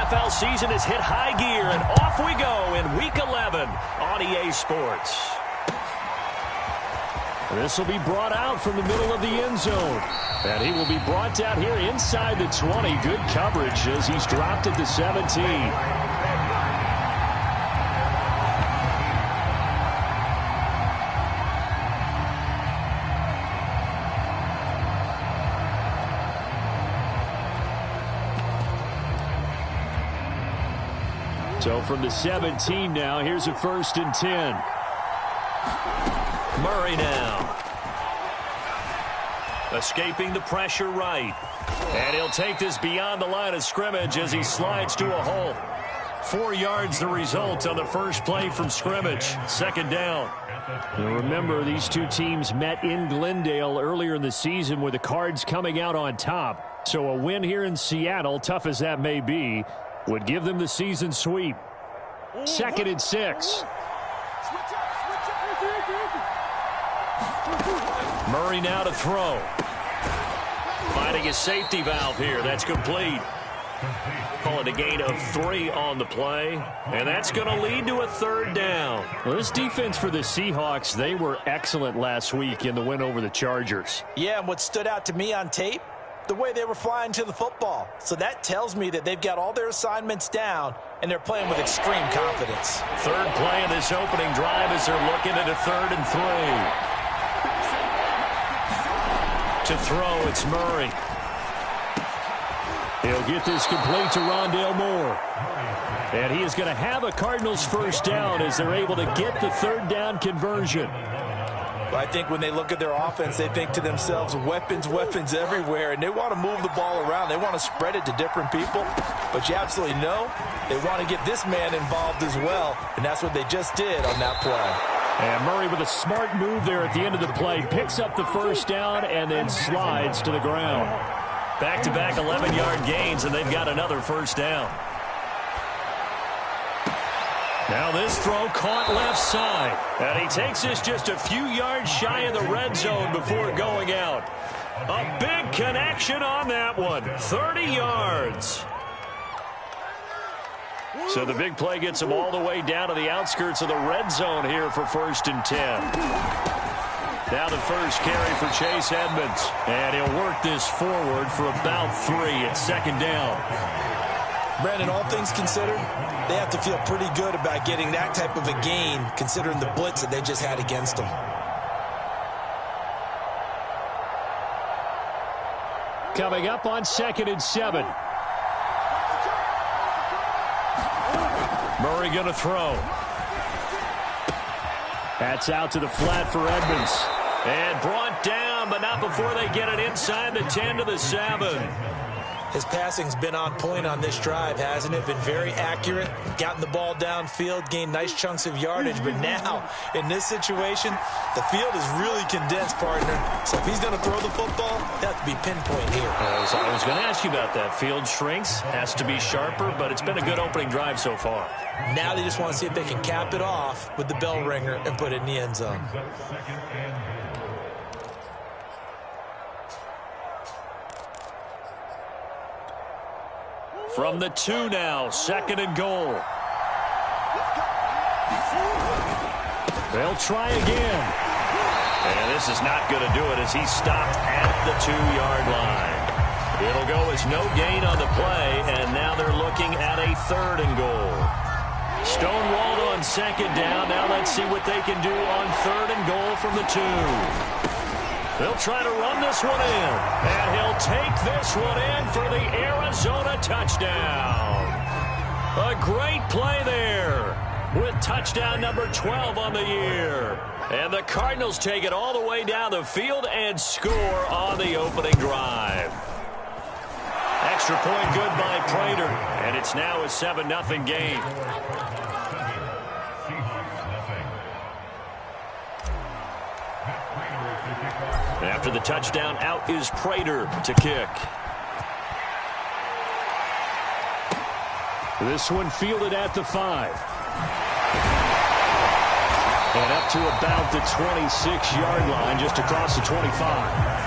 NFL season has hit high gear, and off we go in Week 11 on EA Sports. This will be brought out from the middle of the end zone. And he will be brought down here inside the 20. Good coverage as he's dropped at the 17. So from the 17 now, here's a 1st and 10. Murray now. Escaping the pressure right. And he'll take this beyond the line of scrimmage as he slides to a hole. 4 yards the result on the first play from scrimmage. 2nd down. And remember, these two teams met in Glendale earlier in the season with the Cards coming out on top. So a win here in Seattle, tough as that may be, would give them the season sweep. 2nd and 6. Murray now to throw. Finding his safety valve here. That's complete. Call it a gain of 3 on the play. And that's going to lead to a 3rd down. Well, this defense for the Seahawks, they were excellent last week in the win over the Chargers. Yeah, and what stood out to me on tape, the way they were flying to the football. So that tells me that they've got all their assignments down, and they're playing with extreme confidence. 3rd play of this opening drive as they're looking at a 3rd and 3. To throw, it's Murray. He'll get this complete to Rondale Moore. And he is going to have a Cardinals 1st down as they're able to get the 3rd down conversion. I think when they look at their offense, they think to themselves, weapons, weapons everywhere, and they want to move the ball around. They want to spread it to different people, but you absolutely know they want to get this man involved as well, and that's what they just did on that play. And Murray with a smart move there at the end of the play. Picks up the 1st down and then slides to the ground. Back-to-back 11-yard gains, and they've got another 1st down. Now this throw caught left side. And he takes this just a few yards shy of the red zone before going out. A big connection on that one. 30 yards. So the big play gets him all the way down to the outskirts of the red zone here for 1st and 10. Now the first carry for Chase Edmonds. And he'll work this forward for about 3 at 2nd down. Brandon, all things considered, they have to feel pretty good about getting that type of a gain considering the blitz that they just had against them. Coming up on 2nd and 7. Murray going to throw. That's out to the flat for Edmonds. And brought down, but not before they get it inside the 10 to the 7. His passing's been on point on this drive, hasn't it? Been very accurate, gotten the ball downfield, gained nice chunks of yardage. But now, in this situation, the field is really condensed, partner. So if he's going to throw the football, that has to be pinpoint here. I was going to ask you about that. Field shrinks, has to be sharper, but it's been a good opening drive so far. Now they just want to see if they can cap it off with the bell ringer and put it in the end zone. From the 2 now, 2nd and goal. They'll try again. And this is not going to do it as he's stopped at the 2-yard line. It'll go as no gain on the play, and now they're looking at a 3rd and goal. Stonewalled on 2nd down. Now let's see what they can do on 3rd and goal from the 2. They'll try to run this one in. And he'll take this one in for the Arizona touchdown. A great play there with touchdown number 12 on the year. And the Cardinals take it all the way down the field and score on the opening drive. Extra point good by Prater. And it's now a 7-0 game. After the touchdown, out is Prater to kick. This one fielded at the 5. And up to about the 26-yard line, just across the 25.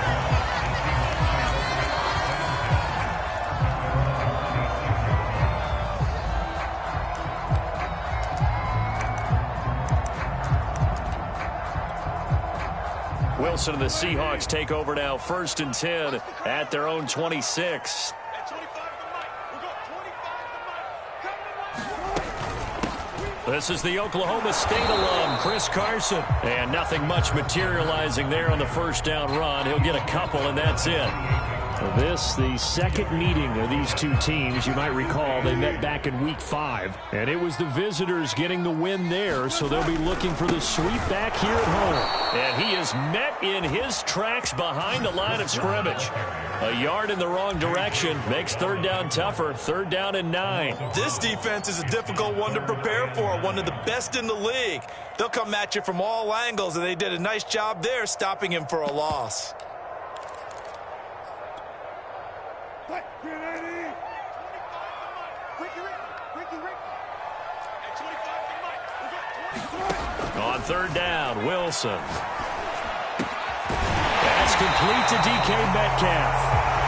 Wilson and the Seahawks take over now, 1st and 10 at their own 26. This is the Oklahoma State alum, Chris Carson. And nothing much materializing there on the first down run. He'll get a couple, and that's it. This, the second meeting of these two teams. You might recall they met back in Week 5, and it was the visitors getting the win there, so they'll be looking for the sweep back here at home. And he is met in his tracks behind the line of scrimmage. A yard in the wrong direction makes 3rd down tougher, 3rd down and 9. This defense is a difficult one to prepare for, one of the best in the league. They'll come at you from all angles, and they did a nice job there stopping him for a loss. On 3rd down, Wilson. That's complete to DK Metcalf.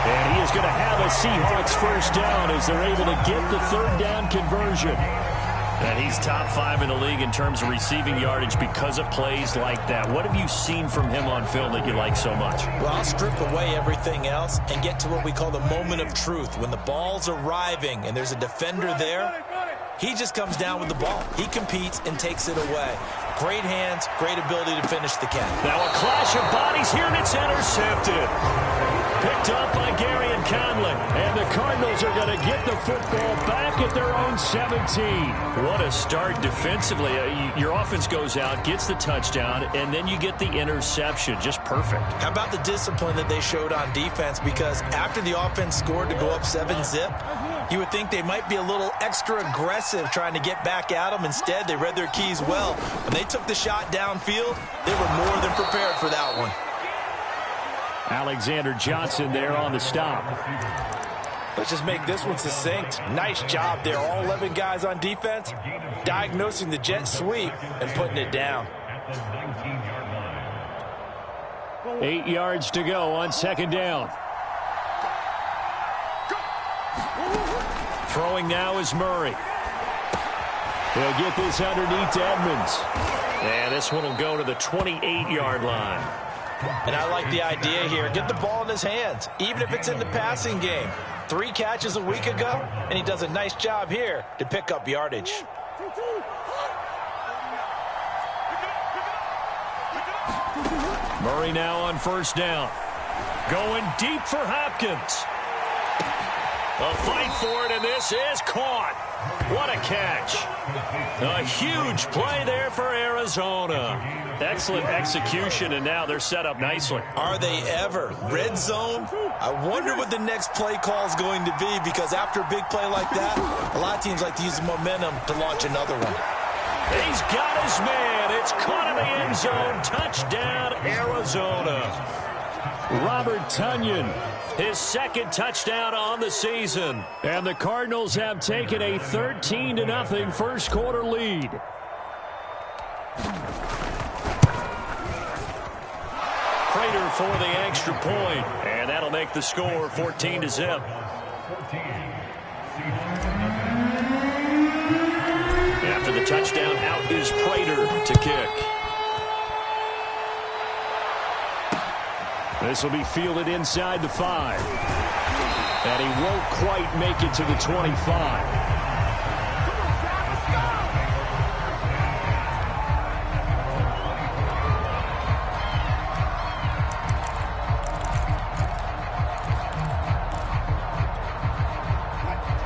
And he is going to have a Seahawks first down as they're able to get the 3rd down conversion. And he's top 5 in the league in terms of receiving yardage because of plays like that. What have you seen from him on film that you like so much? Well, I'll strip away everything else and get to what we call the moment of truth. When the ball's arriving and there's a defender there, he just comes down with the ball. He competes and takes it away. Great hands, great ability to finish the catch. Now a clash of bodies here, and it's intercepted. Picked up by Gary and Conley. And the Cardinals are going to get the football back at their own 17. What a start defensively. Your offense goes out, gets the touchdown, and then you get the interception. Just perfect. How about the discipline that they showed on defense? Because after the offense scored to go up 7-zip, you would think they might be a little extra aggressive trying to get back at them. Instead, they read their keys well. When they took the shot downfield, they were more than prepared for that one. Alexander Johnson there on the stop. Let's just make this one succinct. Nice job there. All 11 guys on defense diagnosing the jet sweep and putting it down. 8 yards to go on 2nd down. Throwing now is Murray. He'll get this underneath to Edmonds. And this one will go to the 28-yard line. And I like the idea here. Get the ball in his hands, even if it's in the passing game. 3 catches a week ago, and he does a nice job here to pick up yardage. Murray now on 1st down. Going deep for Hopkins. A fight for it, and this is caught. What a catch. A huge play there for Arizona. Excellent execution, and now they're set up nicely. Are they ever? Red zone? I wonder what the next play call is going to be, because after a big play like that, a lot of teams like to use the momentum to launch another one. He's got his man. It's caught in the end zone. Touchdown, Arizona. Robert Tonyan, his 2nd touchdown on the season. And the Cardinals have taken a 13-0 first quarter lead. Prater for the extra point, and that'll make the score 14-0. After the touchdown, out is Prater to kick. This will be fielded inside the 5. And he won't quite make it to the 25.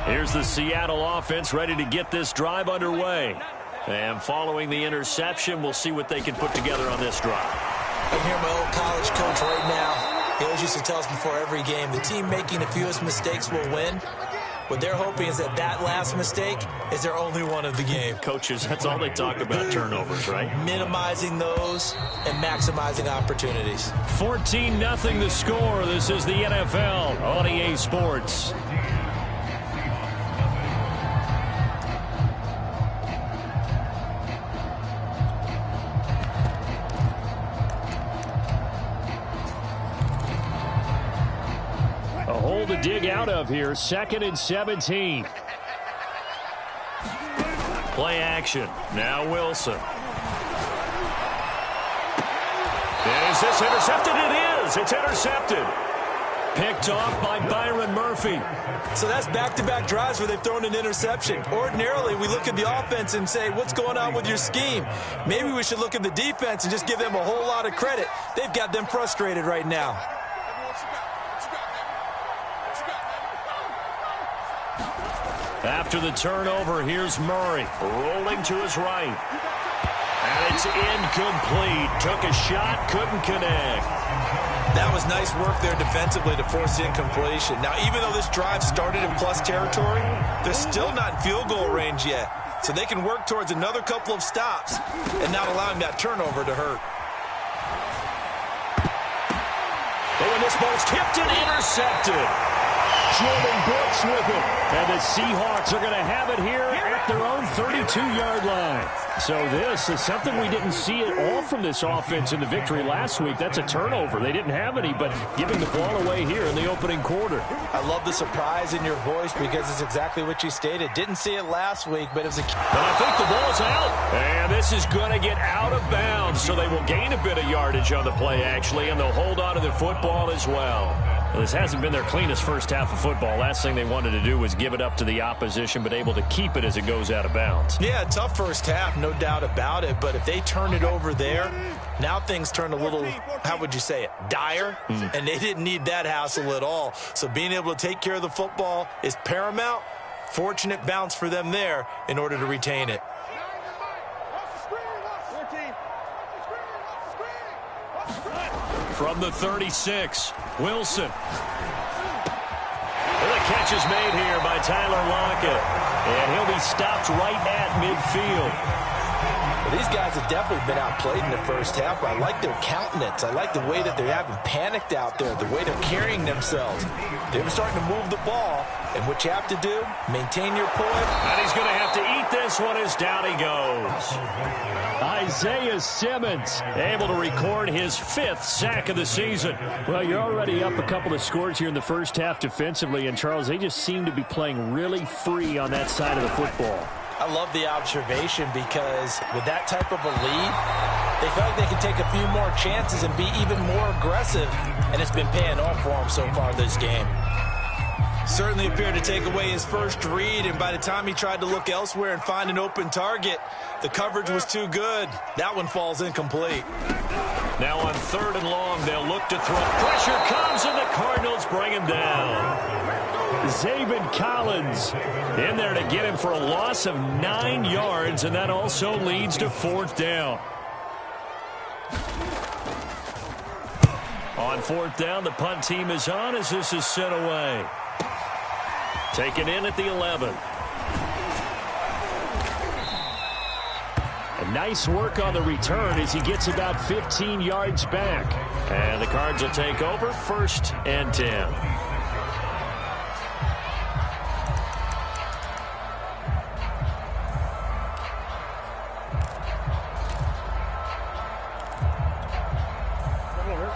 Here's the Seattle offense ready to get this drive underway. And following the interception, we'll see what they can put together on this drive. I hear my old college coach right now. He always used to tell us before every game, the team making the fewest mistakes will win. What they're hoping is that that last mistake is their only one of the game. Coaches, that's all they talk about, turnovers, right? Minimizing those and maximizing opportunities. 14-0 the score. This is the NFL on EA Sports. A hole to dig out of here. 2nd and 17. Play action. Now Wilson. There's Is this intercepted? It is. It's intercepted. Picked off by Byron Murphy. So that's back-to-back drives where they've thrown an interception. Ordinarily, we look at the offense and say, what's going on with your scheme? Maybe we should look at the defense and just give them a whole lot of credit. They've got them frustrated right now. After the turnover, here's Murray rolling to his right. And it's incomplete. Took a shot, couldn't connect. That was nice work there defensively to force the incompletion. Now, even though this drive started in plus territory, they're still not in field goal range yet. So they can work towards another couple of stops and not allowing that turnover to hurt. Oh, and this ball's tipped and intercepted. Jordan Brooks with it. And the Seahawks are going to have it here at their own 32-yard line. So this is something we didn't see at all from this offense in the victory last week. That's a turnover. They didn't have any, but giving the ball away here in the opening quarter. I love the surprise in your voice because it's exactly what you stated. Didn't see it last week, but it was a... But I think the ball's out. And this is going to get out of bounds, so they will gain a bit of yardage on the play, actually, and they'll hold on to the football as well. Well, this hasn't been their cleanest first half of football. Last thing they wanted to do was give it up to the opposition, but able to keep it as it goes out of bounds. Yeah, tough first half, no doubt about it. But if they turn it over there, now things turn a little, how would you say it, dire? And they didn't need that hassle at all. So being able to take care of the football is paramount. Fortunate bounce for them there in order to retain it. From the 36, Wilson. Well, the catch is made here by Tyler Lockett. And he'll be stopped right at midfield. Well, these guys have definitely been outplayed in the first half. I like their countenance. I like the way that they're having panicked out there, the way they're carrying themselves. They're starting to move the ball. And what you have to do, maintain your poise. And he's going to have to eat this one as down he goes. Isaiah Simmons able to record his 5th sack of the season. Well, you're already up a couple of scores here in the first half defensively, and Charles, they just seem to be playing really free on that side of the football. I love the observation because with that type of a lead, they felt like they could take a few more chances and be even more aggressive, and it's been paying off for them so far this game. Certainly appeared to take away his first read, and by the time he tried to look elsewhere and find an open target, the coverage was too good. That one falls incomplete. Now on 3rd and long, they'll look to throw. Pressure comes, and the Cardinals bring him down. Zaven Collins in there to get him for a loss of 9 yards, and that also leads to 4th down. On 4th down, the punt team is on as this is sent away. Taken in at the 11. A nice work on the return as he gets about 15 yards back. And the Cards will take over 1st and 10.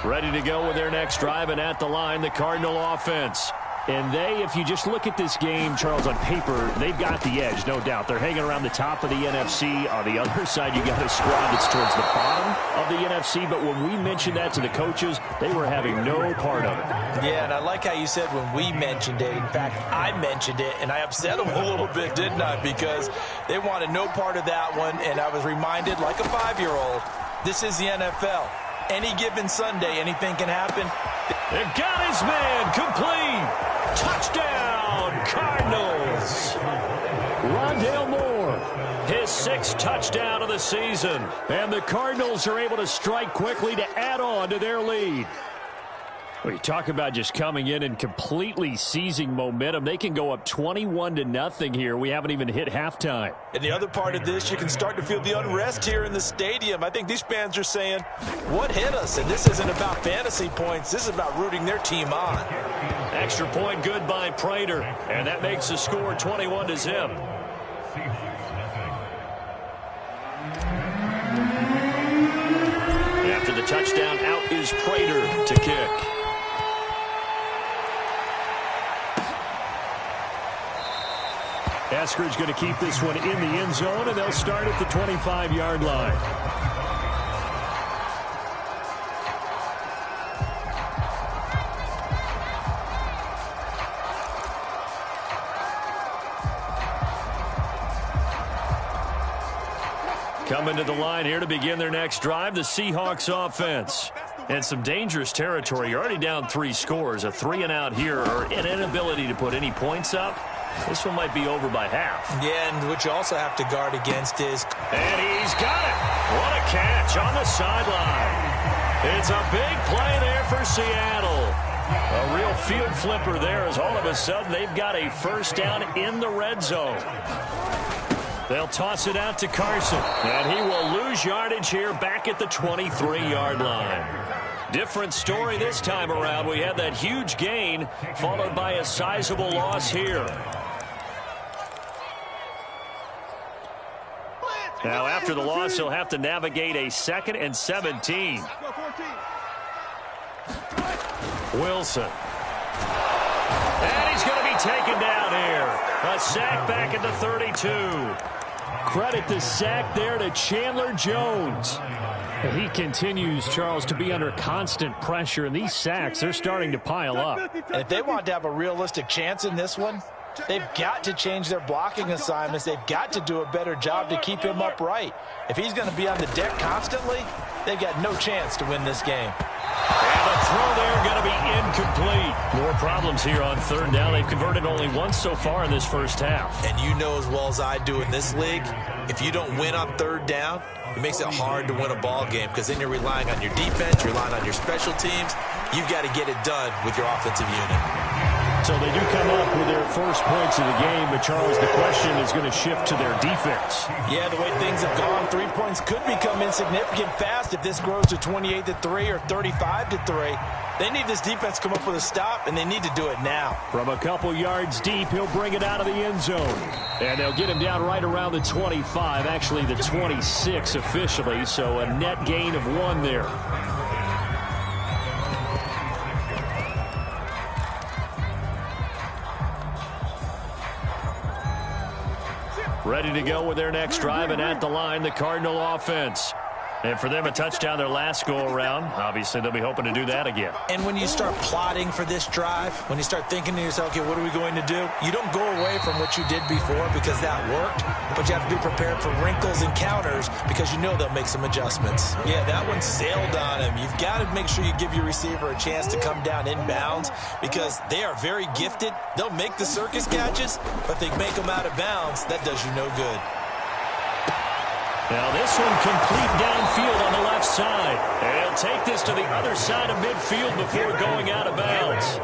Ready to go with their next drive, and at the line, the Cardinal offense. And they, if you just look at this game, Charles, on paper, they've got the edge, no doubt. They're hanging around the top of the NFC. On the other side, you got a squad that's towards the bottom of the NFC. But when we mentioned that to the coaches, they were having no part of it. Yeah, and I like how you said when we mentioned it. In fact, I mentioned it, and I upset them a little bit, didn't I? Because they wanted no part of that one, and I was reminded, like a 5-year-old, this is the NFL. Any given Sunday, anything can happen. They've got his man complete. Touchdown, Cardinals. Rondale Moore, his 6th touchdown of the season. And the Cardinals are able to strike quickly to add on to their lead. Well, you talk about just coming in and completely seizing momentum. They can go up 21-0 here. We haven't even hit halftime. And the other part of this, you can start to feel the unrest here in the stadium. I think these fans are saying, what hit us? And this isn't about fantasy points. This is about rooting their team on. Extra point good by Prater. And that makes the score 21-0. After the touchdown, out is Prater to kick. Eskridge going to keep this one in the end zone, and they'll start at the 25-yard line. Coming to the line here to begin their next drive, the Seahawks offense. And some dangerous territory. You're already down 3 scores. A 3-and-out here or an inability to put any points up. This one might be over by half. Yeah, and what you also have to guard against is... And he's got it. What a catch on the sideline. It's a big play there for Seattle. A real field flipper there as all of a sudden they've got a first down in the red zone. They'll toss it out to Carson, and he will lose yardage here back at the 23-yard line. Different story this time around. We had that huge gain followed by a sizable loss here. Now, after the loss, he'll have to navigate a 2nd and 17. Wilson. And he's going to be taken down here. A sack back at the 32. Credit the sack there to Chandler Jones. He continues, Charles, to be under constant pressure, and these sacks, they're starting to pile up. And if they want to have a realistic chance in this one, they've got to change their blocking assignments. They've got to do a better job to keep him upright. If he's going to be on the deck constantly, they've got no chance to win this game. And the throw there going to be incomplete. More problems here on 3rd down. They've converted only once so far in this first half. And you know as well as I do in this league, if you don't win on 3rd down, it makes it hard to win a ball game because then you're relying on your defense, relying on your special teams. You've got to get it done with your offensive unit. So they do come up with their first points of the game, but Charles, the question is going to shift to their defense. Yeah, the way things have gone, 3 points could become insignificant fast if this grows to 28-3 or 35-3. They need this defense to come up with a stop, and they need to do it now. From a couple yards deep, he'll bring it out of the end zone. And they'll get him down right around the 25, actually the 26 officially, so a net gain of 1 there. Ready to go with their next drive, and at the line, the Cardinal offense. And for them, a touchdown their last go-around. Obviously, they'll be hoping to do that again. And when you start plotting for this drive, when you start thinking to yourself, okay, what are we going to do? You don't go away from what you did before because that worked, but you have to be prepared for wrinkles and counters because you know they'll make some adjustments. Yeah, that one sailed on him. You've got to make sure you give your receiver a chance to come down inbounds because they are very gifted. They'll make the circus catches, but if they make them out of bounds, that does you no good. Now this one complete downfield on the left side. And he'll take this to the other side of midfield before going out of bounds.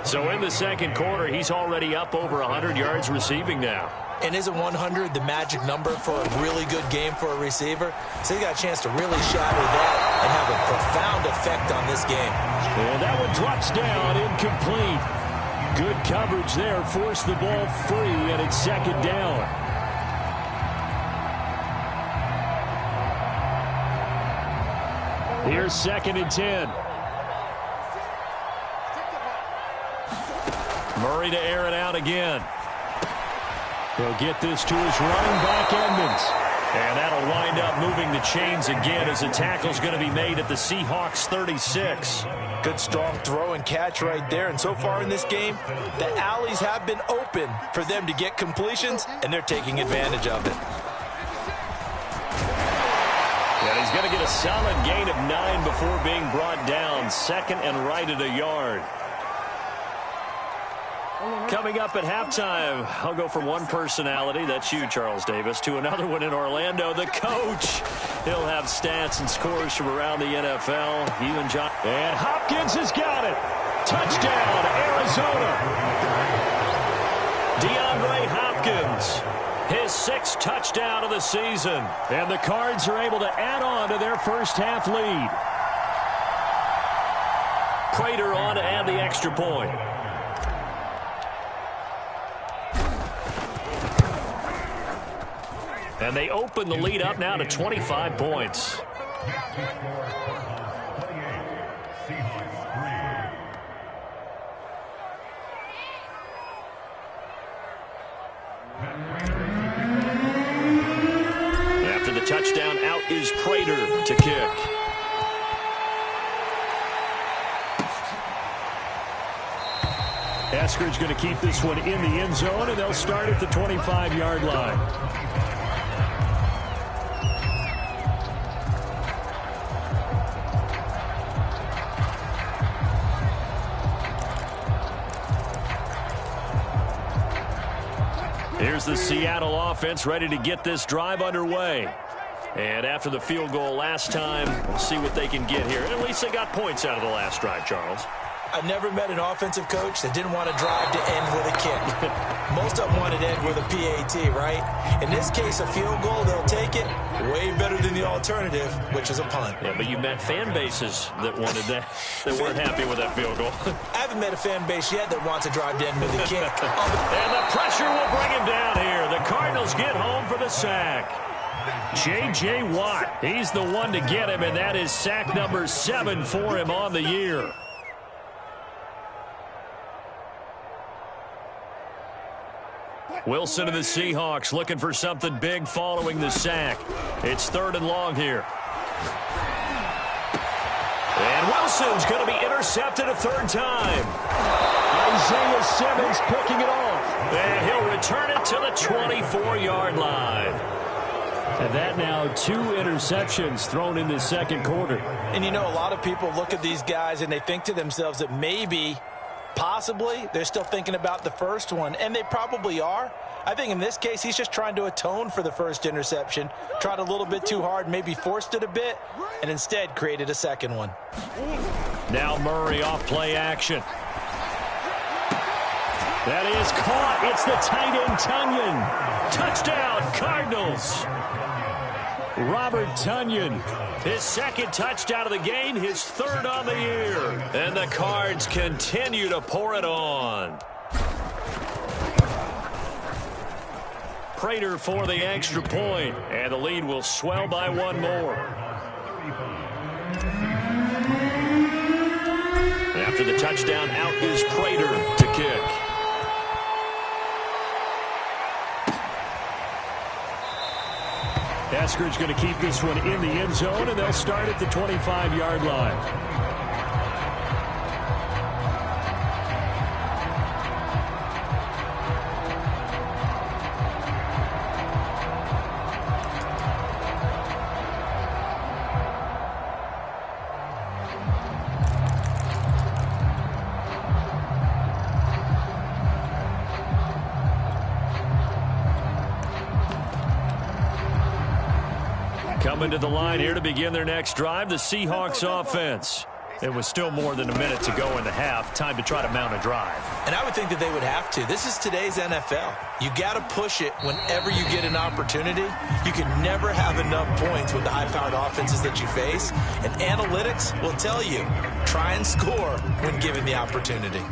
So in the second quarter, he's already up over 100 yards receiving now. And isn't 100 the magic number for a really good game for a receiver? So he got a chance to really shatter that and have a profound effect on this game. And that one drops down, incomplete. Good coverage there, forced the ball free, and it's 2nd down. Here's 2nd and 10. Murray to air it out again. He'll get this to his running back, Edmonds. And that'll wind up moving the chains again as a tackle's going to be made at the Seahawks 36. Good strong throw and catch right there. And so far in this game, the alleys have been open for them to get completions, and they're taking advantage of it. And he's going to get a solid gain of 9 before being brought down. 2nd and right at a yard. Coming up at halftime, I'll go from one personality, that's you, Charles Davis, to another one in Orlando, the coach. He'll have stats and scores from around the NFL. And Hopkins has got it. Touchdown, Arizona. DeAndre Hopkins. His 6th touchdown of the season. And the Cards are able to add on to their first half lead. Prater on to add the extra point. And they open the lead up now to 25 points. After the touchdown, out is Prater to kick. Eskridge going to keep this one in the end zone, and they'll start at the 25-yard line. Here's the Seattle offense ready to get this drive underway. And after the field goal last time, we'll see what they can get here. And at least they got points out of the last drive, Charles. I never met an offensive coach that didn't want to drive to end with a kick. Most of them wanted to end with a PAT, right? In this case, a field goal, they'll take it. Way better than the alternative, which is a punt. Yeah, but you met fan bases that wanted that, that weren't happy with that field goal. I haven't met a fan base yet that wants to drive to end with a kick. And the pressure will bring him down here. The Cardinals get home for the sack. J.J. Watt, he's the one to get him, and that is sack number 7 for him on the year. Wilson and the Seahawks looking for something big following the sack. It's 3rd and long here. And Wilson's going to be intercepted a 3rd time. Isaiah Simmons picking it off. And he'll return it to the 24-yard line. And that now 2 interceptions thrown in the second quarter. And you know, a lot of people look at these guys and they think to themselves that maybe, possibly, they're still thinking about the first one. And they probably are. I think in this case, he's just trying to atone for the first interception. Tried a little bit too hard, maybe forced it a bit, and instead created a second one. Now Murray off play action. That is caught. It's the tight end, Tonyan. Touchdown, Cardinals. Robert Tonyan, his 2nd touchdown of the game, his 3rd on the year. And the Cards continue to pour it on. Prater for the extra point, and the lead will swell by 1 more. After the touchdown, out is Prater to kick. Eskridge going to keep this one in the end zone, and they'll start at the 25-yard line. Coming to the line here to begin their next drive, the Seahawks offense. It was still more than a minute to go in the half. Time to try to mount a drive. And I would think that they would have to. This is today's NFL. You got to push it whenever you get an opportunity. You can never have enough points with the high-powered offenses that you face. And analytics will tell you, try and score when given the opportunity.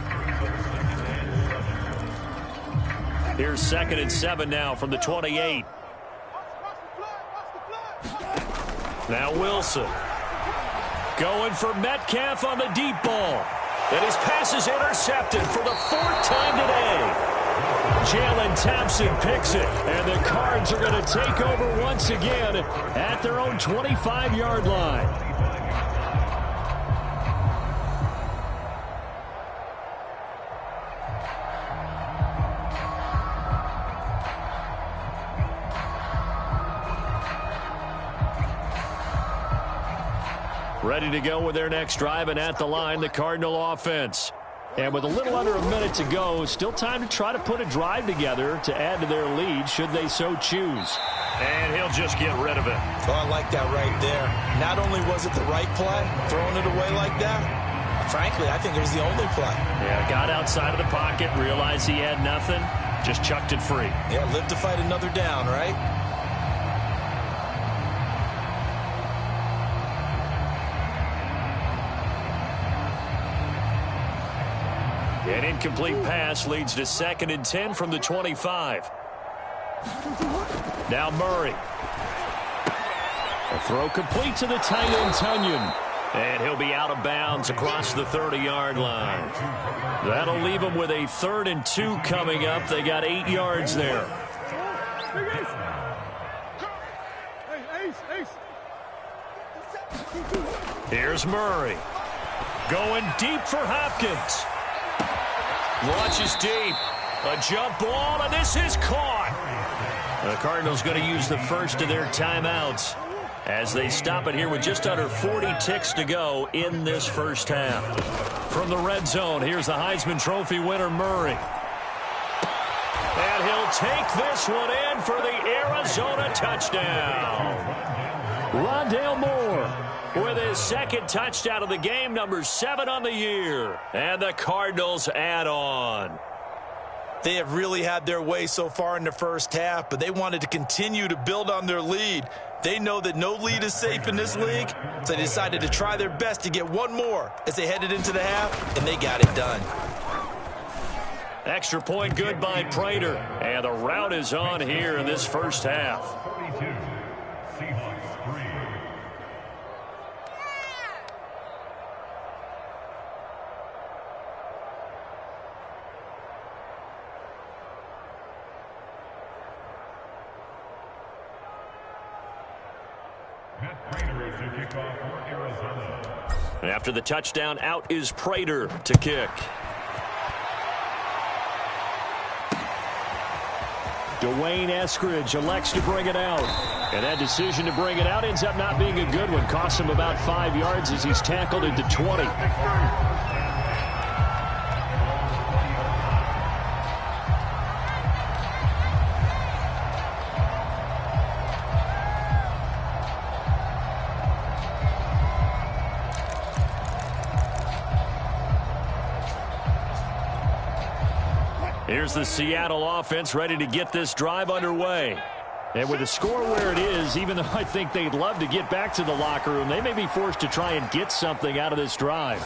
Here's 2nd and 7 now from the 28. Now Wilson going for Metcalf on the deep ball. And his pass is intercepted for the 4th time today. Jalen Thompson picks it. And the Cards are going to take over once again at their own 25-yard line. Ready to go with their next drive, and at the line, the Cardinal offense. And with a little under a minute to go, still time to try to put a drive together to add to their lead should they so choose. And he'll just get rid of it. Oh, I like that right there. Not only was it the right play, throwing it away like that, frankly, I think it was the only play. Yeah, got outside of the pocket, realized he had nothing, just chucked it free. Yeah, live to fight another down, right? An incomplete pass leads to 2nd and 10 from the 25. Now Murray. A throw complete to the tight end, Tonyan. And he'll be out of bounds across the 30-yard line. That'll leave him with a 3rd and 2 coming up. They got 8 yards there. Here's Murray. Going deep for Hopkins. Launches deep. A jump ball, and this is caught. The Cardinals going to use the first of their timeouts as they stop it here with just under 40 ticks to go in this first half. From the red zone, here's the Heisman Trophy winner, Murray. And he'll take this one in for the Arizona touchdown. Rondale Moore With his second touchdown of the game, number 7 on the year. And the Cardinals add on. They have really had their way so far in the first half, but they wanted to continue to build on their lead. They know that no lead is safe in this league, so they decided to try their best to get one more as they headed into the half, and they got it done. Extra point good by Prater. And the rout is on here in this first half. After the touchdown, out is Prater to kick. Dwayne Eskridge elects to bring it out. And that decision to bring it out ends up not being a good one. Costs him about 5 yards as he's tackled into 20. Here's the Seattle offense ready to get this drive underway. And with the score where it is, even though I think they'd love to get back to the locker room, they may be forced to try and get something out of this drive.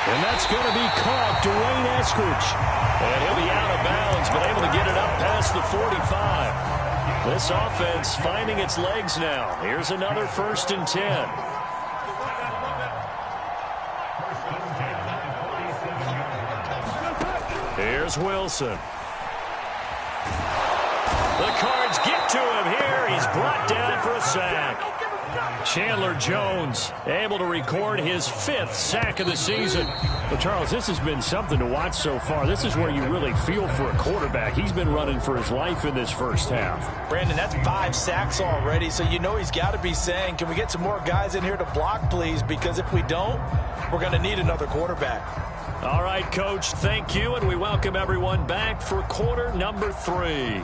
And that's going to be caught, Dwayne Eskridge. And he'll be out of bounds, but able to get it up past the 45. This offense finding its legs now. Here's another 1st and 10. Here's Wilson. The Cards get to him here. He's brought down for a sack. Chandler Jones able to record his 5th sack of the season. But, Charles, this has been something to watch so far. This is where you really feel for a quarterback. He's been running for his life in this first half. Brandon, that's 5 sacks already, so you know he's got to be saying, can we get some more guys in here to block, please? Because if we don't, we're going to need another quarterback. All right, Coach, thank you, and we welcome everyone back for quarter number 3.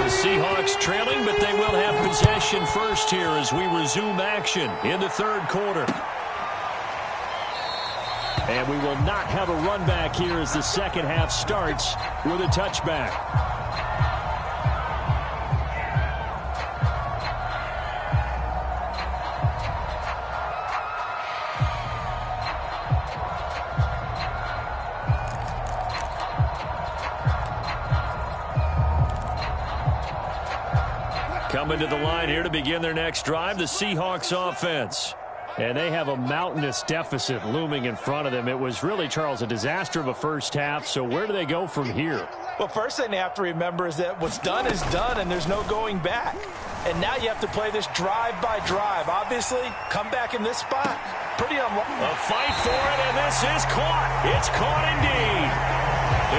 Seahawks trailing, but they will have possession first here as we resume action in the 3rd quarter. And we will not have a run back here as the second half starts with a touchback. Coming to the line here to begin their next drive, the Seahawks offense. And they have a mountainous deficit looming in front of them. It was really, Charles, a disaster of a first half. So where do they go from here? Well, first thing they have to remember is that what's done is done, and there's no going back. And now you have to play this drive by drive. Obviously, come back in this spot. Pretty unlikely. A fight for it, and this is caught. It's caught indeed.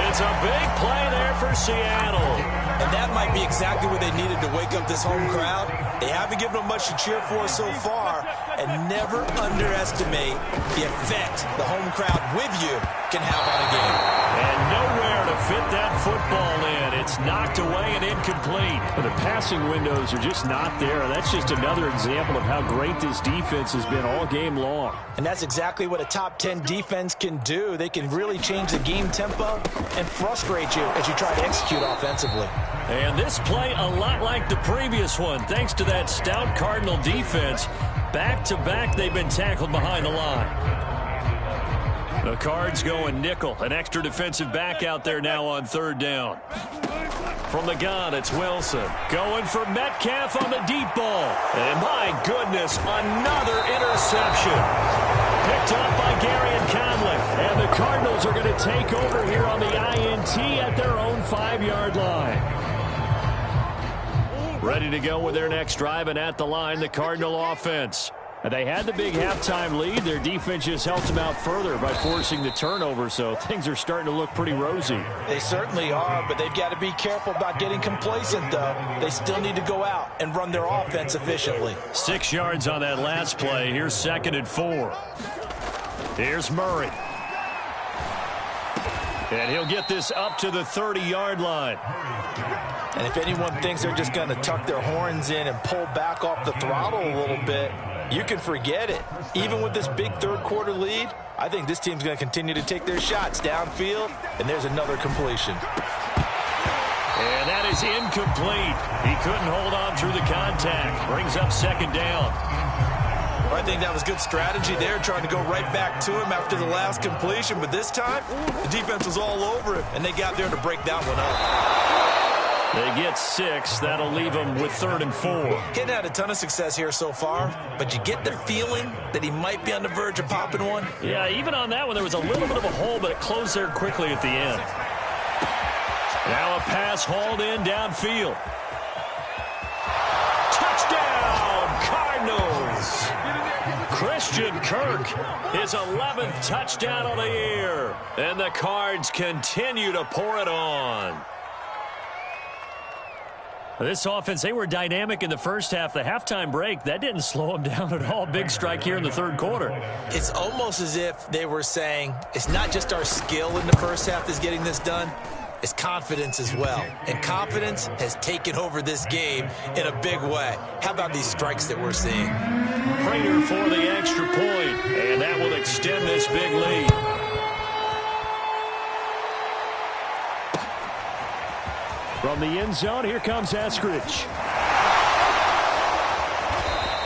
It's a big play there for Seattle. And that might be exactly what they needed to wake up this home crowd. They haven't given them much to cheer for so far. And never underestimate the effect the home crowd with you can have on a game. And nowhere to fit that football in. It's knocked away and incomplete. But the passing windows are just not there. That's just another example of how great this defense has been all game long. And that's exactly what a top 10 defense can do. They can really change the game tempo and frustrate you as you try to execute offensively. And this play a lot like the previous one, thanks to that stout Cardinal defense. Back-to-back, they've been tackled behind the line. The Cards going nickel. An extra defensive back out there now on 3rd down. From the gun, it's Wilson. Going for Metcalf on the deep ball. And my goodness, another interception. Picked up by Gary and Conley. And the Cardinals are going to take over here on the INT at their own 5-yard line. Ready to go with their next drive, and at the line, the Cardinal offense. They had the big halftime lead. Their defense just helped them out further by forcing the turnover, so things are starting to look pretty rosy. They certainly are, but they've got to be careful about getting complacent, though. They still need to go out and run their offense efficiently. 6 yards on that last play. Here's 2nd and 4. Here's Murray. And he'll get this up to the 30-yard line. And if anyone thinks they're just going to tuck their horns in and pull back off the throttle a little bit, you can forget it. Even with this big third-quarter lead, I think this team's going to continue to take their shots downfield, and there's another completion. And that is incomplete. He couldn't hold on through the contact. Brings up 2nd down. Well, I think that was good strategy there, trying to go right back to him after the last completion. But this time, the defense was all over him, and they got there to break that one up. They get 6. That'll leave them with 3rd and 4. He hadn't had a ton of success here so far, but you get the feeling that he might be on the verge of popping one. Yeah, even on that one, there was a little bit of a hole, but it closed there quickly at the end. Now a pass hauled in downfield. Touchdown, Cardinals! Christian Kirk, his 11th touchdown of the year. And the Cards continue to pour it on. This offense, they were dynamic in the first half. The halftime break, that didn't slow them down at all. Big strike here in the third quarter. It's almost as if they were saying, it's not just our skill in the first half that's getting this done, it's confidence as well. And confidence has taken over this game in a big way. How about these strikes that we're seeing? Prater for the extra point, and that will extend this big lead. From the end zone, here comes Eskridge.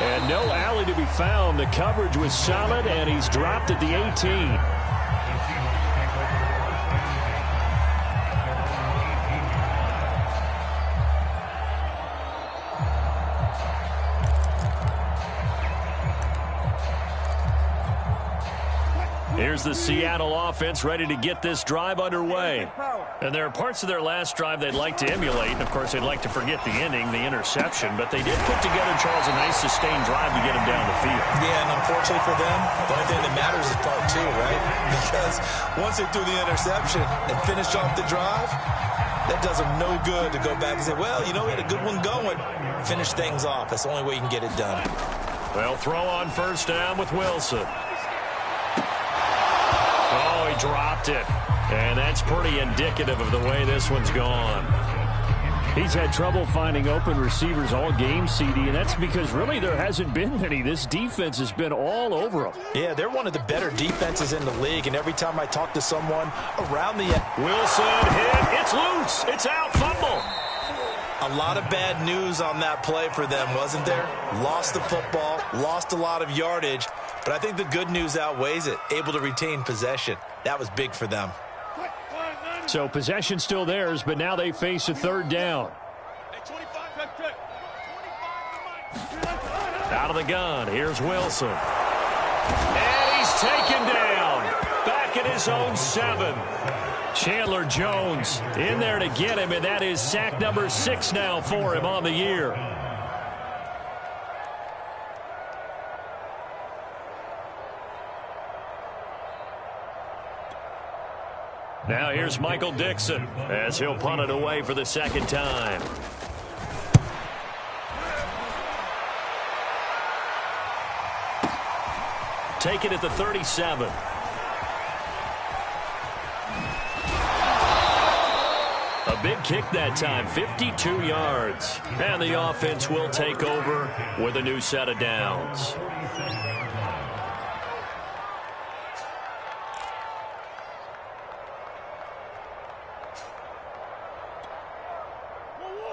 And no alley to be found. The coverage was solid, and he's dropped at the 18. Here's the Seattle offense ready to get this drive underway. And there are parts of their last drive they'd like to emulate. And, of course, they'd like to forget the ending, the interception. But they did put together, Charles, a nice sustained drive to get them down the field. Yeah, and unfortunately for them, the only thing that matters is part 2, right? Because once they threw the interception and finished off the drive, that does them no good to go back and say, well, you know, we had a good one going. Finish things off. That's the only way you can get it done. Well, throw on first down with Wilson. Oh, he dropped it. And that's pretty indicative of the way this one's gone. He's had trouble finding open receivers all game, CD, and that's because really there hasn't been many. This defense has been all over them. Yeah, they're one of the better defenses in the league, and every time I talk to someone around the end. Wilson hit. It's loose. It's out. Fumble. A lot of bad news on that play for them, wasn't there? Lost the football, lost a lot of yardage, but I think the good news outweighs it. Able to retain possession. That was big for them. So possession still theirs, but now they face a third down. Out of the gun, here's Wilson. And he's taken down. Back at his own 7. Chandler Jones in there to get him, and that is sack number 6 now for him on the year. Now here's Michael Dixon as he'll punt it away for the second time. Take it at the 37. A big kick that time, 52 yards. And the offense will take over with a new set of downs.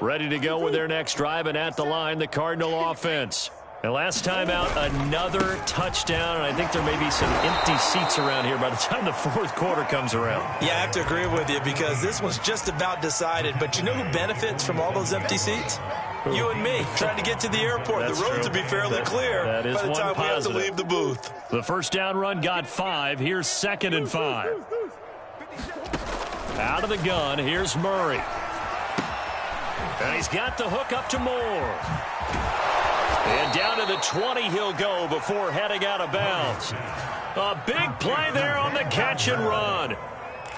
Ready to go with their next drive, and at the line, the Cardinal offense. And last time out, another touchdown, and I think there may be some empty seats around here by the time the fourth quarter comes around. Yeah, I have to agree with you because this one's just about decided. But you know who benefits from all those empty seats? Who? You and me, trying to get to the airport. That's the roads will be fairly clear by the time we have to leave the booth. The first down run got 5. Here's 2nd and 5. Out of the gun, here's Murray. And he's got the hook up to Moore. And down to the 20 he'll go before heading out of bounds. A big play there on the catch and run.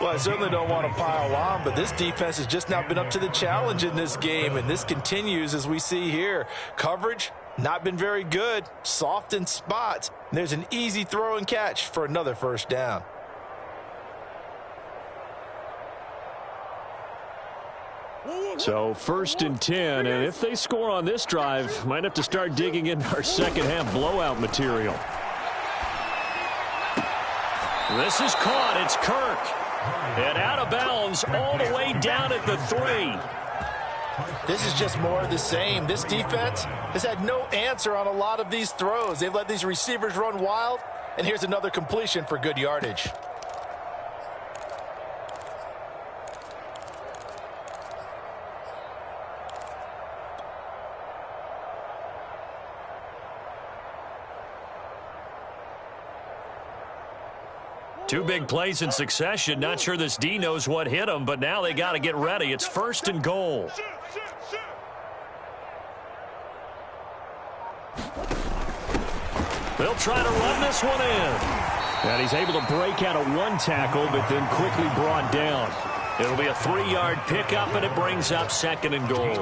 Well, I certainly don't want to pile on, but this defense has just not been up to the challenge in this game, and this continues as we see here. Coverage, not been very good, soft in spots. And there's an easy throw and catch for another first down. So 1st and 10, and if they score on this drive, might have to start digging into our second half blowout material. This is caught. It's Kirk. And out of bounds all the way down at the 3. This is just more of the same. This defense has had no answer on a lot of these throws. They've let these receivers run wild, and here's another completion for good yardage. Two big plays in succession. Not sure this D knows what hit him, but now they got to get ready. It's 1st and goal. They'll try to run this one in. And he's able to break out of one tackle, but then quickly brought down. It'll be a 3-yard pickup, and it brings up 2nd and goal.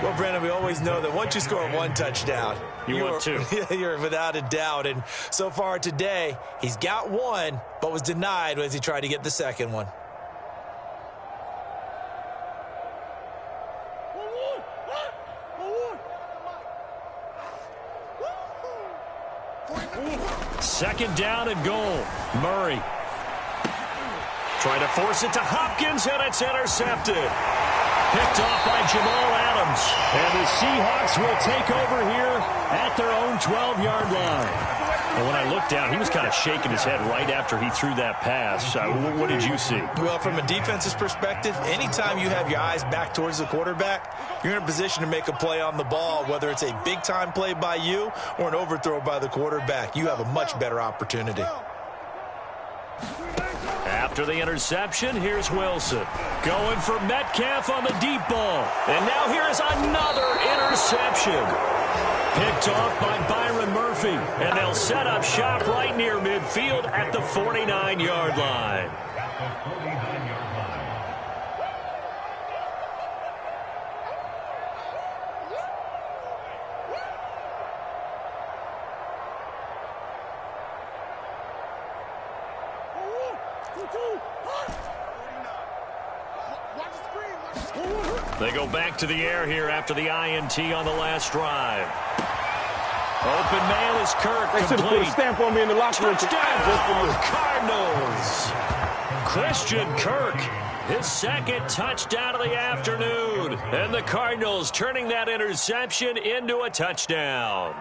Well, Brandon, we always know that once you score one touchdown, you're without a doubt. And so far today, he's got one, but was denied as he tried to get the second one. Second down and goal. Murray trying to force it to Hopkins, and it's intercepted. Picked off by Jamal Adams. And the Seahawks will take over here at their own 12-yard line. And when I looked down, he was kind of shaking his head right after he threw that pass. What did you see? Well, from a defense's perspective, anytime you have your eyes back towards the quarterback, you're in a position to make a play on the ball, whether it's a big-time play by you or an overthrow by the quarterback. You have a much better opportunity. After the interception, here's Wilson. Going for Metcalf on the deep ball. And now here's another interception. Picked off by Byron Murphy. And they'll set up shop right near midfield at the 49-yard line. They go back to the air here after the INT on the last drive. Open man is Kirk. They should have put a stamp on me in the locker room. Touchdown, Cardinals. Christian Kirk, his second touchdown of the afternoon. And the Cardinals turning that interception into a touchdown.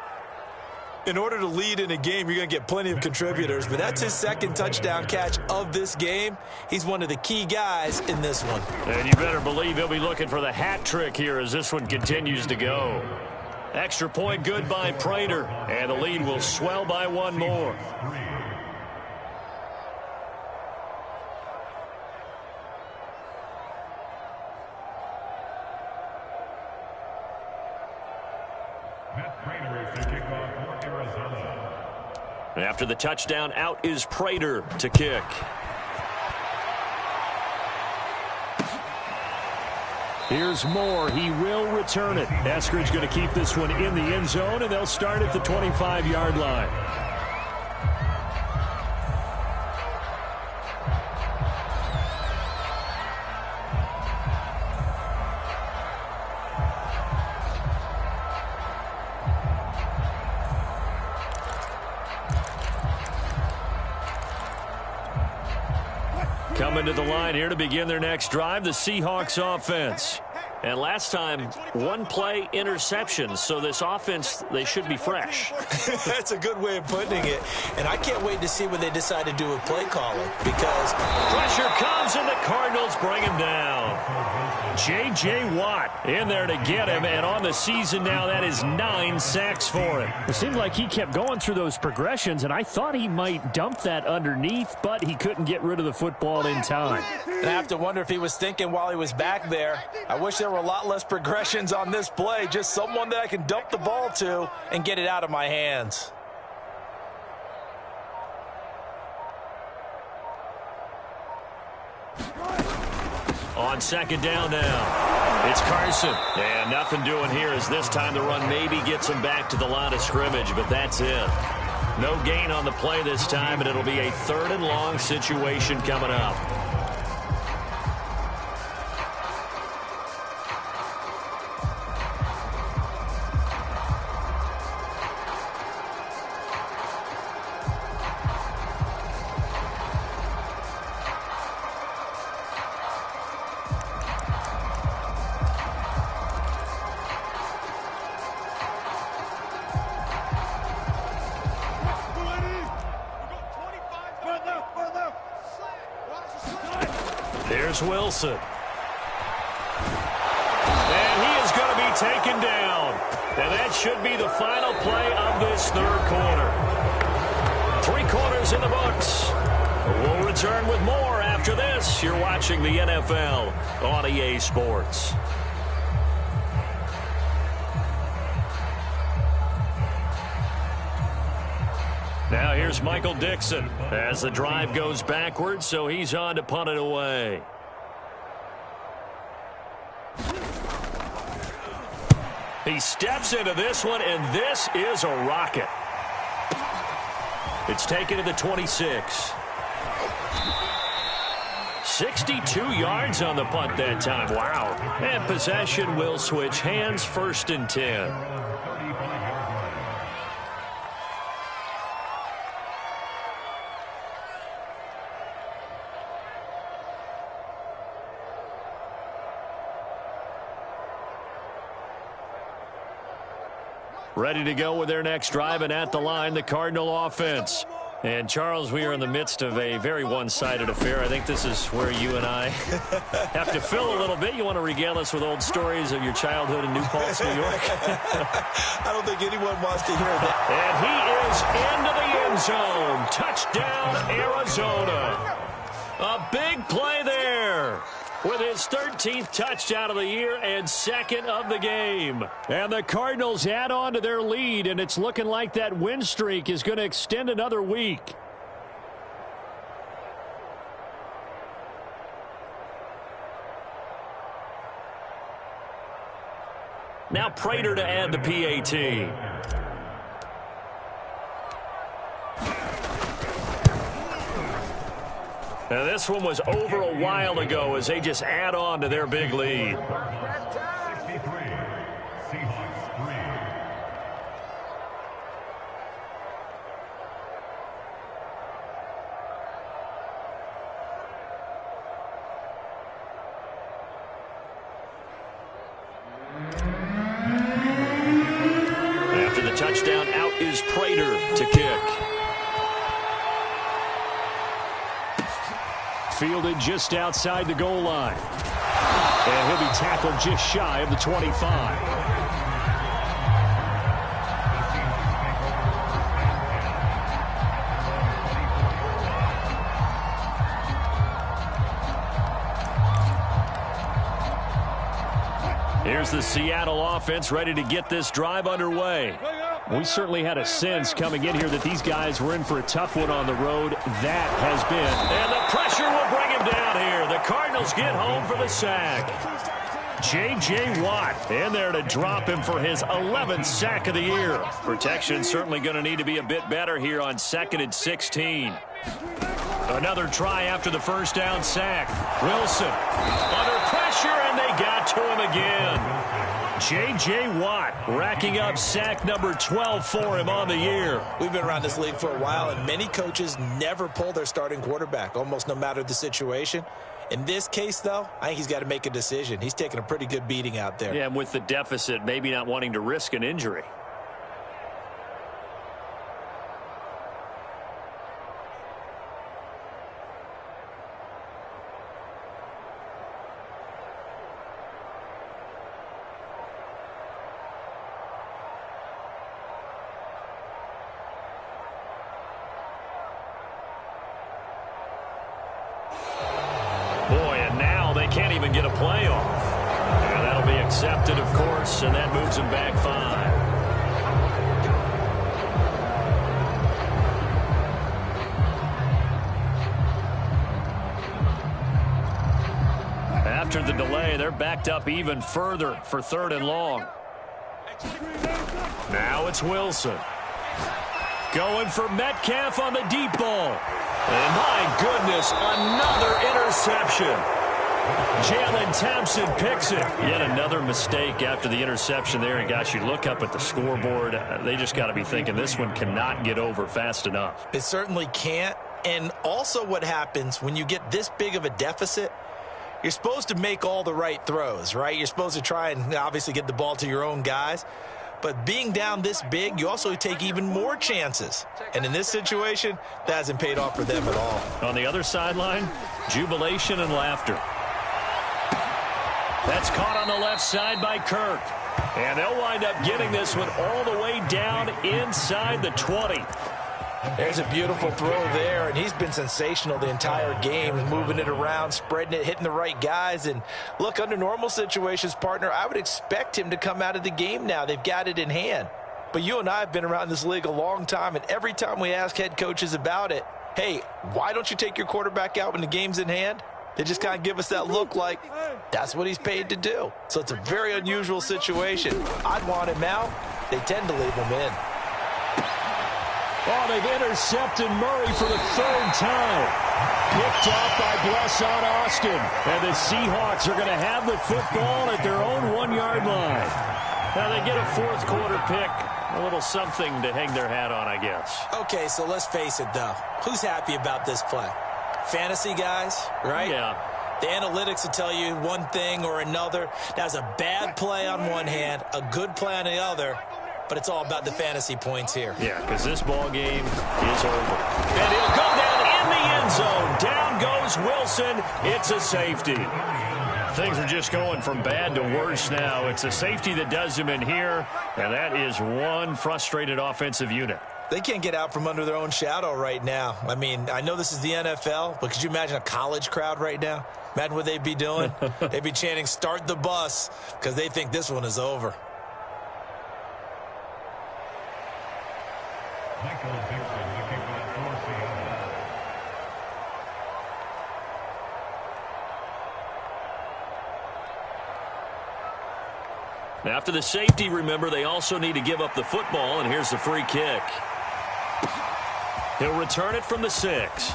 In order to lead in a game, you're going to get plenty of contributors, but that's his second touchdown catch of this game. He's one of the key guys in this one. And you better believe he'll be looking for the hat trick here as this one continues to go. Extra point good by Prater, and the lead will swell by one more. After the touchdown, out is Prater to kick. Here's Moore. He will return it. Eskridge going to keep this one in the end zone, and they'll start at the 25-yard line. Coming to the line here to begin their next drive, the Seahawks offense. And last time, one play interception, so this offense, they should be fresh. That's a good way of putting it. And I can't wait to see what they decide to do with play calling, because pressure comes and the Cardinals bring him down. J.J. Watt in there to get him, and on the season now, that is 9 sacks for him. It seemed like he kept going through those progressions, and I thought he might dump that underneath, but he couldn't get rid of the football in time. And I have to wonder if he was thinking while he was back there, I wish there were a lot less progressions on this play, just someone that I can dump the ball to and get it out of my hands. On second down now, it's Carson. And nothing doing here as this time the run maybe gets him back to the line of scrimmage, but that's it. No gain on the play this time, and it'll be a 3rd and long situation coming up. Here's Wilson. And he is going to be taken down. And that should be the final play of this 3rd quarter. 3 quarters in the books. We'll return with more after this. You're watching the NFL on EA Sports. Now here's Michael Dixon as the drive goes backwards, so he's on to punt it away. He steps into this one, and this is a rocket. It's taken to the 26. 62 yards on the punt that time. Wow. And possession will switch hands, 1st and 10. Ready to go with their next drive, and at the line, the Cardinal offense. And, Charles, we are in the midst of a very one-sided affair. I think this is where you and I have to fill a little bit. You want to regale us with old stories of your childhood in New Paltz, New York? I don't think anyone wants to hear that. And he is into the end zone. Touchdown, Arizona. A big play there with his 13th touchdown of the year and 2nd of the game. And the Cardinals add on to their lead, and it's looking like that win streak is going to extend another week. Now Prater to add the PAT. Now this one was over a while ago as they just add on to their big lead. After the touchdown, out is Prater to kick. Fielded just outside the goal line. And he'll be tackled just shy of the 25. Here's the Seattle offense ready to get this drive underway. We certainly had a sense coming in here that these guys were in for a tough one on the road. That has been. And the pressure will bring him down here. The Cardinals get home for the sack. J.J. Watt in there to drop him for his 11th sack of the year. Protection certainly going to need to be a bit better here on 2nd and 16. Another try after the first down sack. Wilson under pressure, and they got to him again. J.J. Watt racking up sack number 12 for him on the year. We've been around this league for a while, and many coaches never pull their starting quarterback, almost no matter the situation. In this case, though, I think he's got to make a decision. He's taking a pretty good beating out there. Yeah, and with the deficit, maybe not wanting to risk an injury. Boy, and now they can't even get a play off. And that'll be accepted, of course, and that moves them back 5. After the delay, they're backed up even further for 3rd and long. Now it's Wilson. Going for Metcalf on the deep ball. And my goodness, another interception. Jalen Thompson picks it. Yet another mistake after the interception there. And gosh, you look up at the scoreboard, they just got to be thinking this one cannot get over fast enough. It certainly can't. And also what happens when you get this big of a deficit, you're supposed to make all the right throws, right? You're supposed to try and obviously get the ball to your own guys. But being down this big, you also take even more chances. And in this situation, that hasn't paid off for them at all. On the other sideline, jubilation and laughter. That's caught on the left side by Kirk. And they'll wind up getting this one all the way down inside the 20. There's a beautiful throw there, and he's been sensational the entire game, moving it around, spreading it, hitting the right guys. And look, under normal situations, partner, I would expect him to come out of the game now. They've got it in hand. But you and I have been around this league a long time, and every time we ask head coaches about it, hey, why don't you take your quarterback out when the game's in hand? They just kind of give us that look like that's what he's paid to do. So it's a very unusual situation. I'd want him out. They tend to leave him in. Oh, they've intercepted Murray for the 3rd time. Picked off by Blesson Austin. And the Seahawks are going to have the football at their own 1-yard line. Now they get a 4th quarter pick. A little something to hang their hat on, I guess. Okay, so let's face it, though. Who's happy about this play? Fantasy guys, right? Yeah. The analytics will tell you one thing or another. That's a bad play on one hand, a good play on the other. But it's all about the fantasy points here. Yeah, because this ball game is over. And he'll go down in the end zone. Down goes Wilson. It's a safety. Things are just going from bad to worse now. It's a safety that does them in here, and that is one frustrated offensive unit. They can't get out from under their own shadow right now. I mean, I know this is the NFL, but could you imagine a college crowd right now? Imagine what they'd be doing. They'd be chanting, "Start the bus," because they think this one is over. Now, after the safety, remember, they also need to give up the football, and here's the free kick. He'll return it from the 6.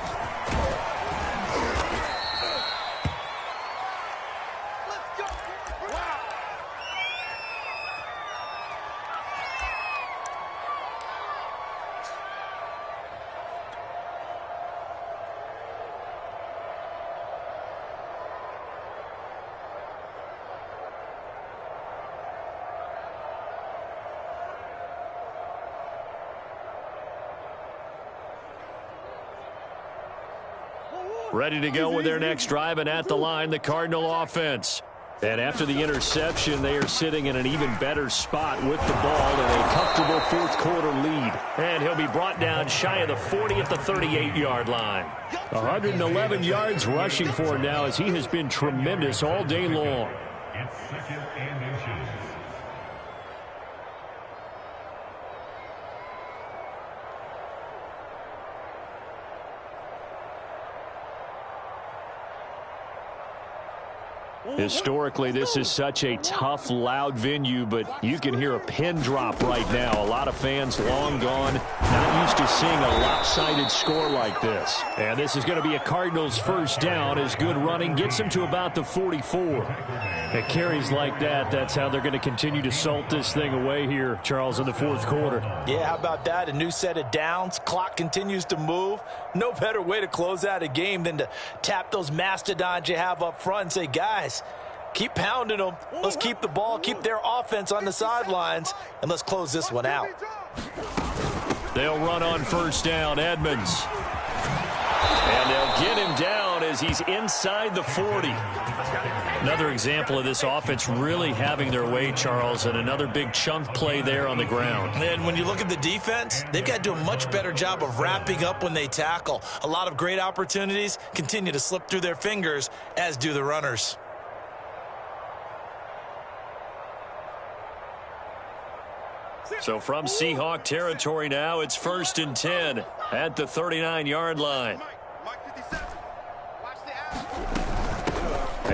Ready to go with their next drive, and at the line, the Cardinal offense. And after the interception, they are sitting in an even better spot with the ball and a comfortable 4th quarter lead. And he'll be brought down shy of the 40 at the 38-yard line. 111 yards rushing for him now, as he has been tremendous all day long. Historically, this is such a tough, loud venue, but you can hear a pin drop right now. A lot of fans long gone, not used to seeing a lopsided score like this. And this is going to be a Cardinals first down, as good running gets them to about the 44. At carries like that, that's how they're going to continue to salt this thing away here, Charles, in the 4th quarter. Yeah, how about that? A new set of downs. Clock continues to move. No better way to close out a game than to tap those mastodons you have up front and say, guys, keep pounding them. Let's keep the ball, keep their offense on the sidelines, and let's close this one out. They'll run on first down, Edmonds. And they'll get him down as he's inside the 40. Another example of this offense really having their way, Charles, and another big chunk play there on the ground. And when you look at the defense, they've got to do a much better job of wrapping up when they tackle. A lot of great opportunities continue to slip through their fingers, as do the runners. So from Seahawk territory now, it's 1st and 10 at the 39-yard line.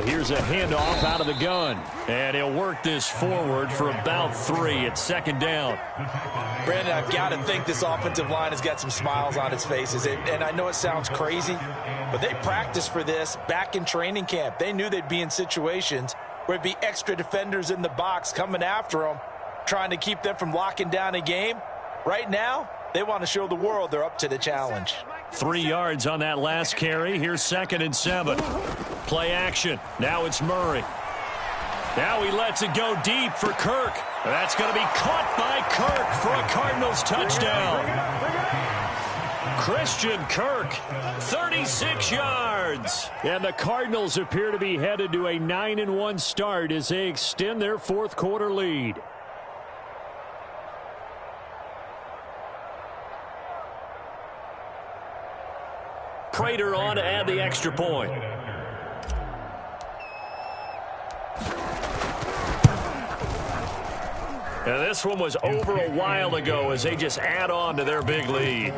Here's a handoff out of the gun. And he'll work this forward for about 3. It's 2nd down. Brandon, I've got to think this offensive line has got some smiles on its faces. And I know it sounds crazy, but they practiced for this back in training camp. They knew they'd be in situations where it'd be extra defenders in the box coming after them, trying to keep them from locking down a game. Right now, they want to show the world they're up to the challenge. 3 yards on that last carry. Here's 2nd and 7. Play action. Now it's Murray. Now he lets it go deep for Kirk. That's going to be caught by Kirk for a Cardinals touchdown. Christian Kirk, 36 yards. And the Cardinals appear to be headed to a 9-1 start as they extend their 4th quarter lead. Prater on to add the extra point. And this one was over a while ago as they just add on to their big lead.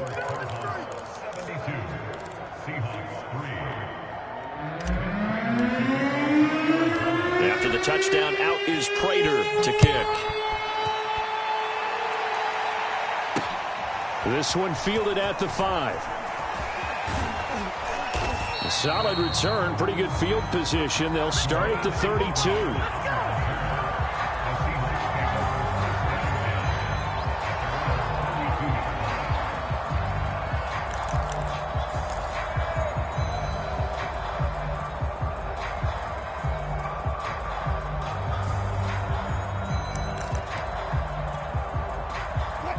After the touchdown, out is Prater to kick. This one fielded at the 5. A solid return, pretty good field position. They'll start at the 32.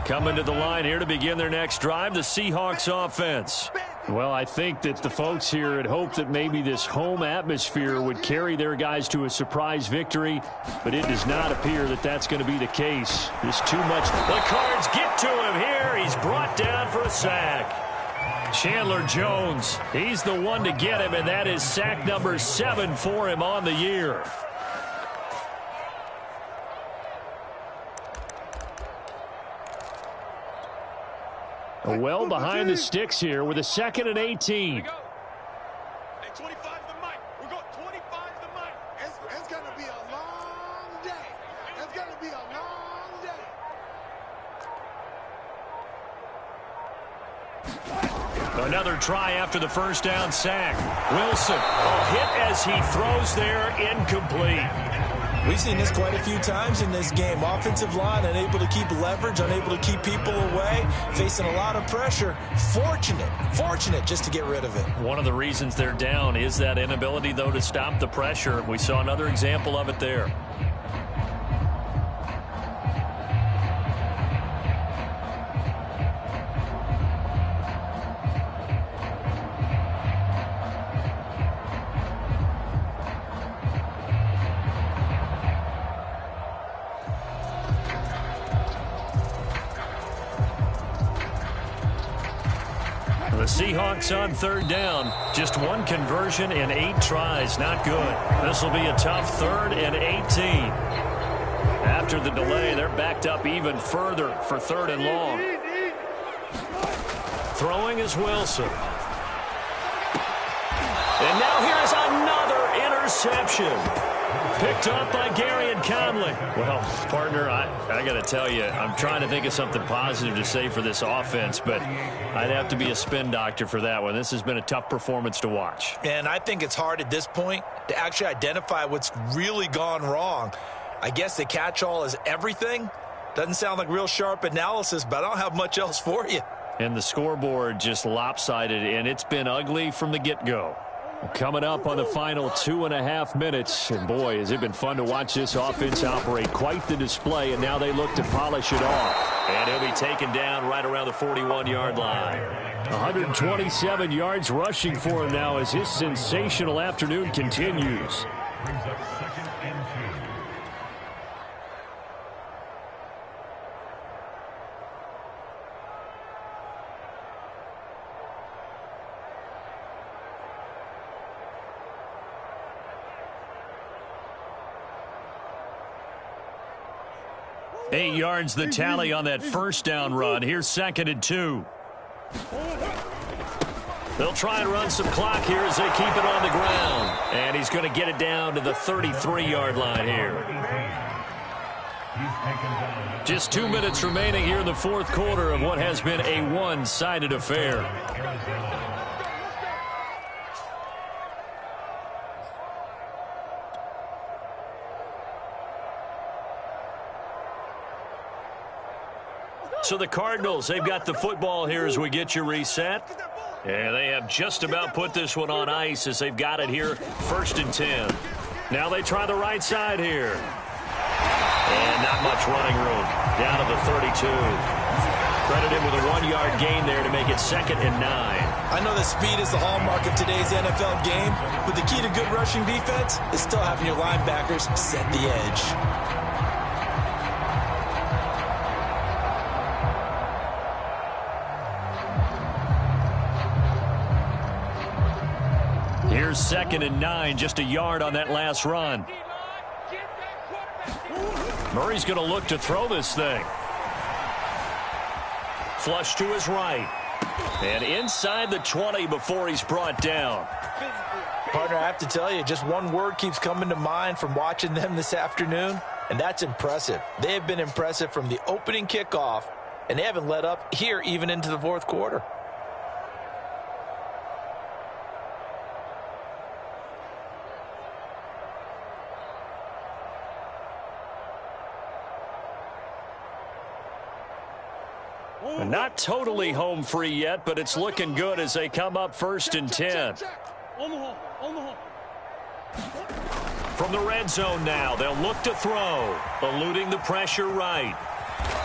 Coming to the line here to begin their next drive, the Seahawks offense. Well, I think that the folks here had hoped that maybe this home atmosphere would carry their guys to a surprise victory, but it does not appear that that's going to be the case. There's too much. The Cards get to him here. He's brought down for a sack. Chandler Jones, he's the one to get him, and that is sack number 7 for him on the year. Well behind the sticks here with a 2nd and 18. Hey, 25 the mic. We got 25 the mic. It's going to be a long day. It's going to be a long day. Another try after the first down sack. Wilson, a hit as he throws there, incomplete. We've seen this quite a few times in this game. Offensive line unable to keep leverage, unable to keep people away, facing a lot of pressure. Fortunate just to get rid of it. One of the reasons they're down is that inability, though, to stop the pressure. We saw another example of it there. The Seahawks on 3rd down. Just one conversion in 8 tries. Not good. This will be a tough 3rd and 18. After the delay, they're backed up even further for 3rd and long. Throwing is Wilson. And now here's another interception. Picked up by Gary and Conley. Well, partner, I got to tell you, I'm trying to think of something positive to say for this offense, but I'd have to be a spin doctor for that one. This has been a tough performance to watch. And I think it's hard at this point to actually identify what's really gone wrong. I guess the catch-all is everything. Doesn't sound like real sharp analysis, but I don't have much else for you. And the scoreboard just lopsided, and it's been ugly from the get-go. Coming up on the final 2.5 minutes. And boy, has it been fun to watch this offense operate. Quite the display, and now they look to polish it off. And he'll be taken down right around the 41-yard line. 127 yards rushing for him now as his sensational afternoon continues. Eight yards the tally on that first down run. Here's 2nd and 2. They'll try and run some clock here as they keep it on the ground. And he's going to get it down to the 33-yard line here. Just 2 minutes remaining here in the fourth quarter of what has been a one-sided affair. So the Cardinals, they've got the football here as we get you reset. And they have just about put this one on ice as they've got it here, 1st and 10. Now they try the right side here. And not much running room. Down to the 32. Credited with a 1-yard gain there to make it 2nd and 9. I know that speed is the hallmark of today's NFL game, but the key to good rushing defense is still having your linebackers set the edge. Here's 2nd and 9, just a yard on that last run. Murray's going to look to throw this thing. Flush to his right. And inside the 20 before he's brought down. Partner, I have to tell you, just one word keeps coming to mind from watching them this afternoon, and that's impressive. They have been impressive from the opening kickoff, and they haven't let up here even into the fourth quarter. Not totally home free yet, but it's looking good as they come up 1st and 10. From the red zone now, they'll look to throw, eluding the pressure right.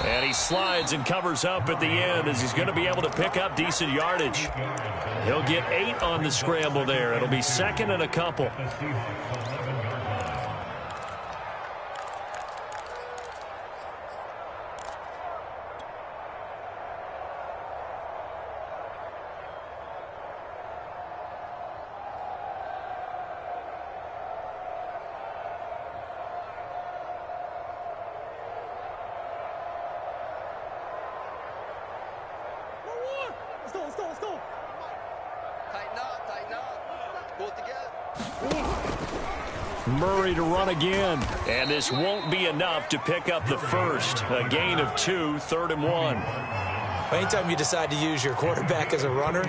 And he slides and covers up at the end as he's going to be able to pick up decent yardage. He'll get 8 on the scramble there. It'll be 2nd and a couple. Let's go. Tighten up. Pull it together. Murray to run again. And this won't be enough to pick up the first. A gain of 2, 3rd and 1. Anytime you decide to use your quarterback as a runner,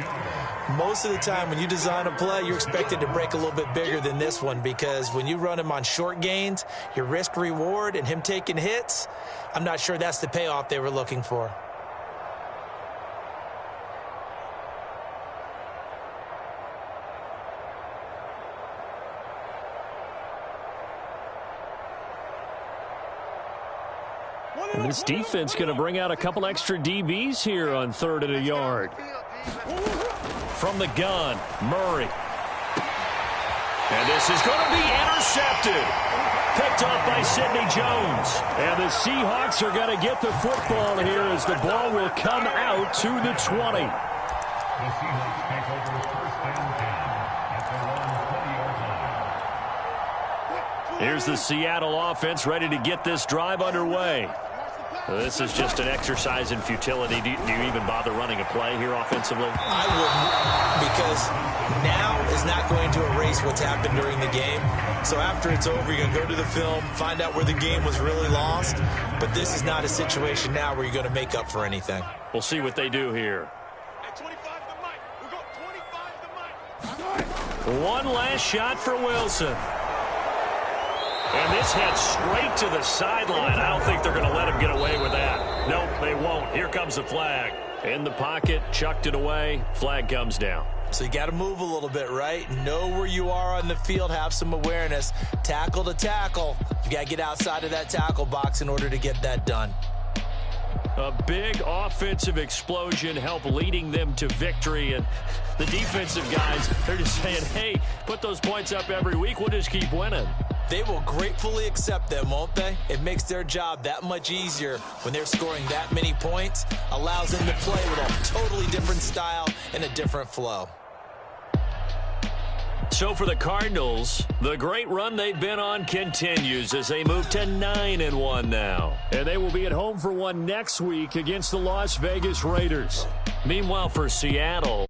most of the time when you design a play, you're expected to break a little bit bigger than this one, because when you run him on short gains, your risk reward and him taking hits, I'm not sure that's the payoff they were looking for. And this defense going to bring out a couple extra DBs here on 3rd and a yard. From the gun, Murray. And this is going to be intercepted. Picked off by Sidney Jones. And the Seahawks are going to get the football here as the ball will come out to the 20. The Seahawks take over 1st and 10 at their own 20-yard line. Here's the Seattle offense ready to get this drive underway. This is just an exercise in futility. Do you even bother running a play here offensively? I wouldn't, because now is not going to erase what's happened during the game. So after it's over, you're going to go to the film, find out where the game was really lost. But this is not a situation now where you're going to make up for anything. We'll see what they do here. At 25 the mic. We got 25 the mic. One last shot for Wilson. And this heads straight to the sideline. I don't think they're going to let him get away with that. Nope, they won't. Here comes the flag. In the pocket, chucked it away. Flag comes down. So you got to move a little bit, right? Know where you are on the field. Have some awareness. Tackle to tackle. You got to get outside of that tackle box in order to get that done. A big offensive explosion helped leading them to victory. And the defensive guys, they're just saying, hey, put those points up every week. We'll just keep winning. They will gratefully accept them, won't they? It makes their job that much easier when they're scoring that many points. Allows them to play with a totally different style and a different flow. So for the Cardinals, the great run they've been on continues as they move to 9-1 now. And they will be at home for one next week against the Las Vegas Raiders. Meanwhile, for Seattle,